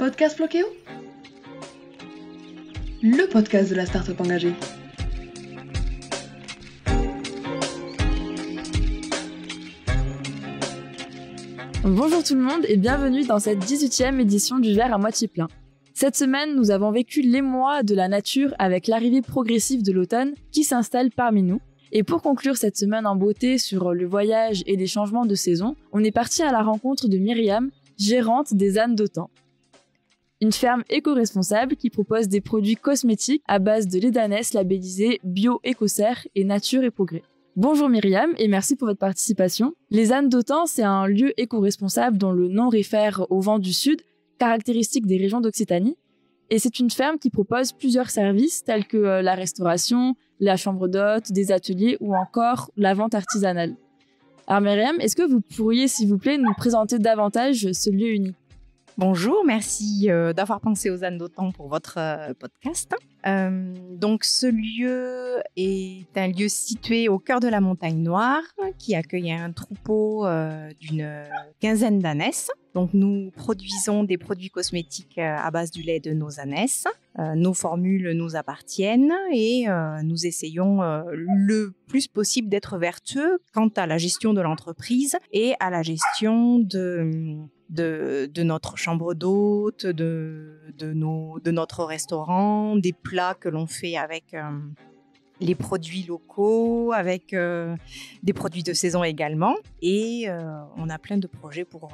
Podcast Floqueo, le podcast de la start-up engagée. Bonjour tout le monde et bienvenue dans cette 18e édition du verre à moitié plein. Cette semaine, nous avons vécu l'émoi de la nature avec l'arrivée progressive de l'automne qui s'installe parmi nous. Et pour conclure cette semaine en beauté sur le voyage et les changements de saison, on est parti à la rencontre de Myriam, gérante des ânes d'Autan. Une ferme éco-responsable qui propose des produits cosmétiques à base de lait d'ânesse labellisé Bio Écocert et Nature et Progrès. Bonjour Myriam et merci pour votre participation. Les ânes d'Autan, c'est un lieu éco-responsable dont le nom réfère au vent du sud, caractéristique des régions d'Occitanie. Et c'est une ferme qui propose plusieurs services tels que la restauration, la chambre d'hôtes, des ateliers ou encore la vente artisanale. Alors Myriam, est-ce que vous pourriez s'il vous plaît nous présenter davantage ce lieu unique ? Bonjour, merci d'avoir pensé aux ânes d'Autan pour votre podcast. Donc ce lieu est un lieu situé au cœur de la montagne noire qui accueille un troupeau d'une quinzaine d'ânesses. Donc nous produisons des produits cosmétiques à base du lait de nos ânesses. Nos formules nous appartiennent et nous essayons le plus possible d'être vertueux quant à la gestion de l'entreprise et à la gestion de notre chambre d'hôte, de notre restaurant, des plats que l'on fait avec les produits locaux, avec des produits de saison également. Et on a plein de projets pour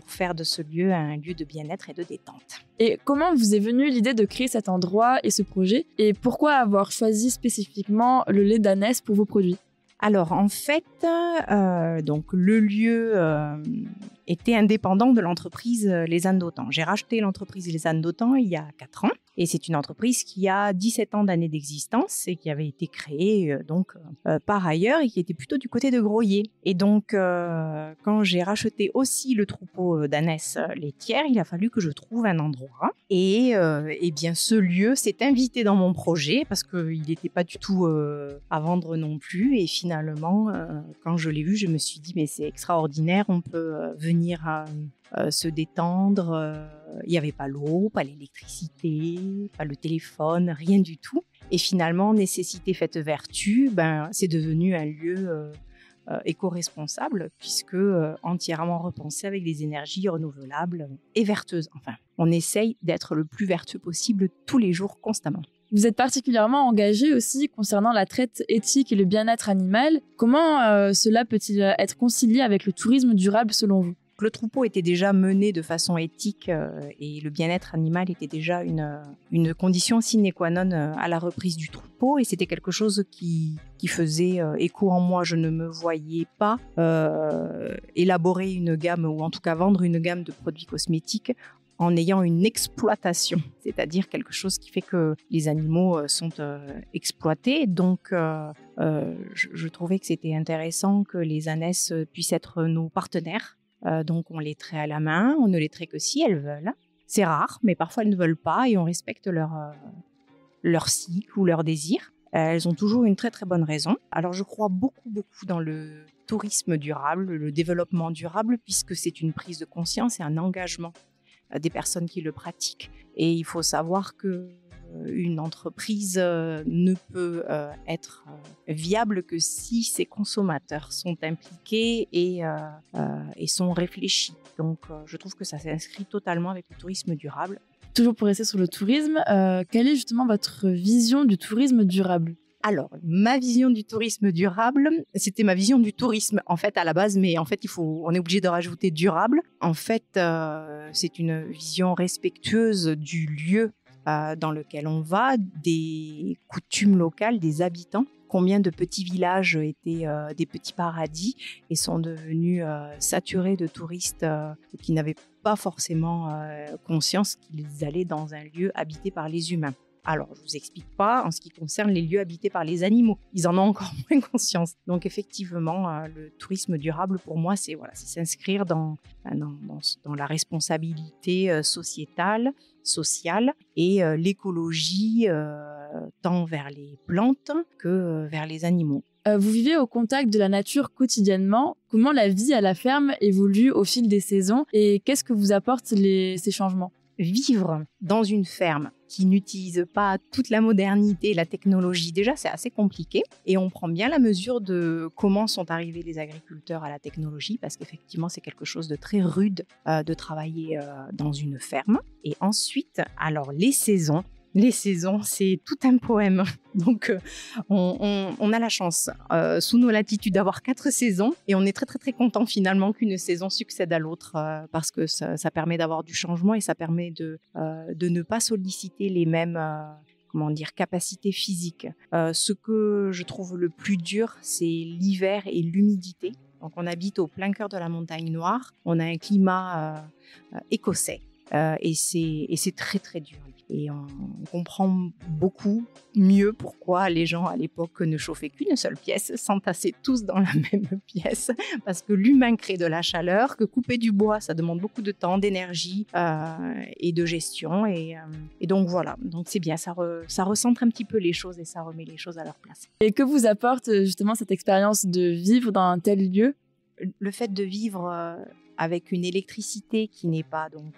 faire de ce lieu un lieu de bien-être et de détente. Et comment vous est venue l'idée de créer cet endroit et ce projet ? Et pourquoi avoir choisi spécifiquement le lait d'ânesse pour vos produits ? Alors en fait, donc le lieu était indépendant de l'entreprise Les Ânes d'Autan. J'ai racheté l'entreprise Les Ânes d'Autan il y a 4 ans et c'est une entreprise qui a 17 ans d'années d'existence et qui avait été créée par ailleurs et qui était plutôt du côté de Groyer. Et donc quand j'ai racheté aussi le troupeau d'ânesses laitières, il a fallu que je trouve un endroit et bien ce lieu s'est invité dans mon projet parce qu'il n'était pas du tout à vendre non plus et finalement quand je l'ai vu je me suis dit mais c'est extraordinaire, on peut venir se détendre. Il n'y avait pas l'eau, pas l'électricité, pas le téléphone, rien du tout. Et finalement, nécessité faite vertu, c'est devenu un lieu éco-responsable puisque entièrement repensé avec des énergies renouvelables et vertueuses. Enfin, on essaye d'être le plus vertueux possible tous les jours, constamment. Vous êtes particulièrement engagé aussi concernant la traite éthique et le bien-être animal. Comment cela peut-il être concilié avec le tourisme durable selon vous ? Le troupeau était déjà mené de façon éthique et le bien-être animal était déjà une condition sine qua non à la reprise du troupeau et c'était quelque chose qui faisait écho en moi. Je ne me voyais pas élaborer une gamme ou en tout cas vendre une gamme de produits cosmétiques en ayant une exploitation, c'est-à-dire quelque chose qui fait que les animaux sont exploités. Donc, je trouvais que c'était intéressant que les ânesses puissent être nos partenaires. Donc, on les traite à la main, on ne les traite que si elles veulent. C'est rare, mais parfois elles ne veulent pas et on respecte leur cycle ou leur désir. Elles ont toujours une très très bonne raison. Alors, je crois beaucoup dans le tourisme durable, le développement durable, puisque c'est une prise de conscience et un engagement des personnes qui le pratiquent. Et il faut savoir qu'une entreprise ne peut être viable que si ses consommateurs sont impliqués et sont réfléchis. Donc, je trouve que ça s'inscrit totalement avec le tourisme durable. Toujours pour rester sur le tourisme, quelle est justement votre vision du tourisme durable ? Alors, ma vision du tourisme durable, c'était ma vision du tourisme en fait à la base, mais en fait on est obligé de rajouter durable. En fait, c'est une vision respectueuse du lieu dans lequel on va, des coutumes locales, des habitants. Combien de petits villages étaient des petits paradis et sont devenus saturés de touristes qui n'avaient pas forcément conscience qu'ils allaient dans un lieu habité par les humains. Alors, je ne vous explique pas en ce qui concerne les lieux habités par les animaux. Ils en ont encore moins conscience. Donc, effectivement, le tourisme durable, pour moi, c'est s'inscrire dans la responsabilité sociétale, sociale et l'écologie tant vers les plantes que vers les animaux. Vous vivez au contact de la nature quotidiennement. Comment la vie à la ferme évolue au fil des saisons et qu'est-ce que vous apportent ces changements ? vivre dans une ferme qui n'utilise pas toute la modernité, la technologie, déjà c'est assez compliqué. Et on prend bien la mesure de comment sont arrivés les agriculteurs à la technologie, parce qu'effectivement c'est quelque chose de très rude de travailler dans une ferme. Et ensuite, alors les saisons, c'est tout un poème. Donc, on a la chance, sous nos latitudes, d'avoir 4 saisons. Et on est très, très, très content finalement qu'une saison succède à l'autre parce que ça permet d'avoir du changement et ça permet de ne pas solliciter les mêmes capacités physiques. Ce que je trouve le plus dur, c'est l'hiver et l'humidité. Donc, on habite au plein cœur de la montagne noire. On a un climat écossais et c'est très, très dur. Et on comprend beaucoup mieux pourquoi les gens à l'époque ne chauffaient qu'une seule pièce, s'entassaient tous dans la même pièce, parce que l'humain crée de la chaleur, que couper du bois, ça demande beaucoup de temps, d'énergie et de gestion. Et donc voilà, donc c'est bien, ça recentre un petit peu les choses et ça remet les choses à leur place. Et que vous apporte justement cette expérience de vivre dans un tel lieu ? Le fait de vivre avec une électricité qui n'est pas donc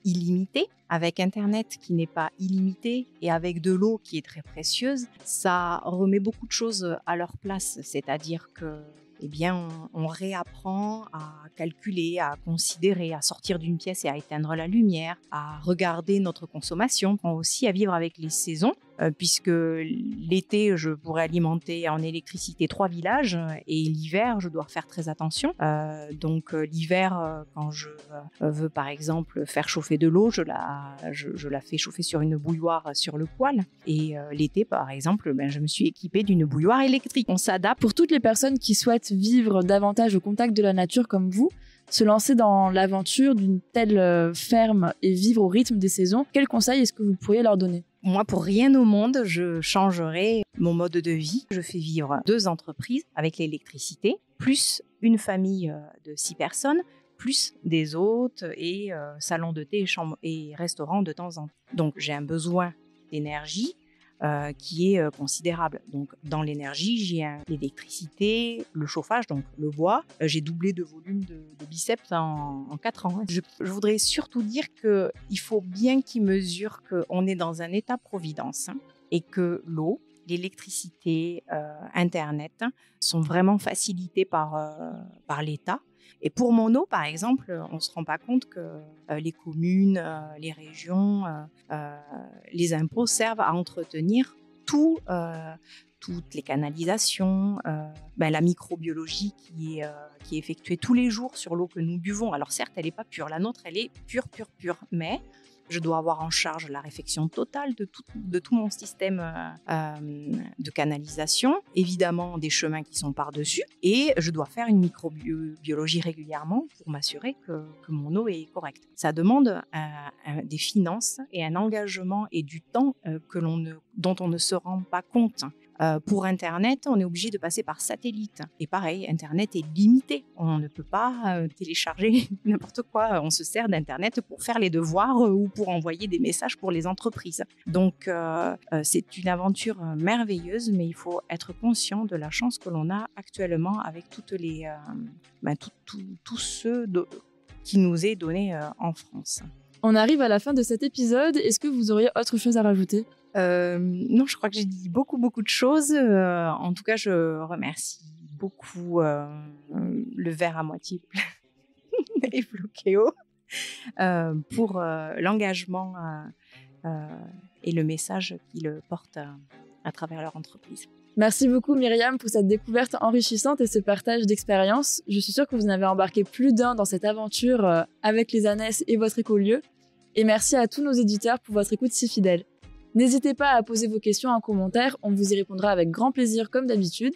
illimitée, avec Internet qui n'est pas illimité et avec de l'eau qui est très précieuse, ça remet beaucoup de choses à leur place. C'est-à-dire que on réapprend à calculer, à considérer, à sortir d'une pièce et à éteindre la lumière, à regarder notre consommation, on apprend aussi à vivre avec les saisons, puisque l'été, je pourrais alimenter en électricité 3 villages et l'hiver, je dois faire très attention. Donc l'hiver, quand je veux par exemple faire chauffer de l'eau, je la fais chauffer sur une bouilloire sur le poêle. Et l'été, par exemple, je me suis équipée d'une bouilloire électrique. On s'adapte. Pour toutes les personnes qui souhaitent vivre davantage au contact de la nature comme vous, se lancer dans l'aventure d'une telle ferme et vivre au rythme des saisons, quels conseils est-ce que vous pourriez leur donner ? Moi, pour rien au monde, je changerai mon mode de vie. Je fais vivre 2 entreprises avec l'électricité, plus une famille de 6 personnes, plus des hôtes et salons de thé et restaurants de temps en temps. Donc, j'ai un besoin d'énergie qui est considérable. Donc, dans l'énergie, j'ai l'électricité, le chauffage, donc le bois. J'ai doublé de volume de biceps en 4 ans. Je voudrais surtout dire qu'il faut bien qu'ils mesurent qu'on est dans un état-providence et que l'eau, l'électricité, Internet sont vraiment facilités par l'État. Et pour mon eau, par exemple, on ne se rend pas compte que les communes, les régions, les impôts servent à entretenir toutes les canalisations, la microbiologie qui est effectuée tous les jours sur l'eau que nous buvons. Alors certes, elle n'est pas pure, la nôtre, elle est pure, mais je dois avoir en charge la réfection totale de tout mon système de canalisation, évidemment des chemins qui sont par-dessus, et je dois faire une microbiologie régulièrement pour m'assurer que mon eau est correcte. Ça demande des finances et un engagement et du temps dont on ne se rend pas compte. Pour Internet, on est obligé de passer par satellite. Et pareil, Internet est limité. On ne peut pas télécharger n'importe quoi. On se sert d'Internet pour faire les devoirs ou pour envoyer des messages pour les entreprises. Donc, c'est une aventure merveilleuse, mais il faut être conscient de la chance que l'on a actuellement avec toutes les, tout ce qui nous est donné en France. On arrive à la fin de cet épisode. Est-ce que vous auriez autre chose à rajouter ? Non, je crois que j'ai dit beaucoup de choses. En tout cas, je remercie beaucoup le verre à moitié plein et Floqueo pour l'engagement et le message qu'ils portent à travers leur entreprise. Merci beaucoup Myriam pour cette découverte enrichissante et ce partage d'expérience. Je suis sûre que vous en avez embarqué plus d'un dans cette aventure avec les ANES et votre écolieu. Et merci à tous nos éditeurs pour votre écoute si fidèle. N'hésitez pas à poser vos questions en commentaire, on vous y répondra avec grand plaisir comme d'habitude.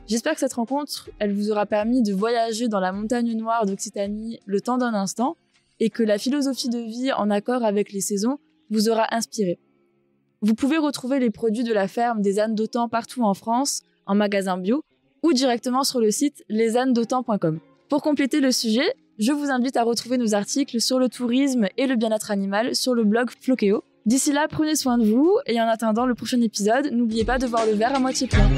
J'espère que cette rencontre, elle vous aura permis de voyager dans la montagne noire d'Occitanie le temps d'un instant et que la philosophie de vie en accord avec les saisons vous aura inspiré. Vous pouvez retrouver les produits de la ferme des ânes d'Autan partout en France, en magasin bio ou directement sur le site lesânesdautan.com. Pour compléter le sujet, je vous invite à retrouver nos articles sur le tourisme et le bien-être animal sur le blog Floqueo. D'ici là, prenez soin de vous et en attendant le prochain épisode, n'oubliez pas de voir le verre à moitié plein.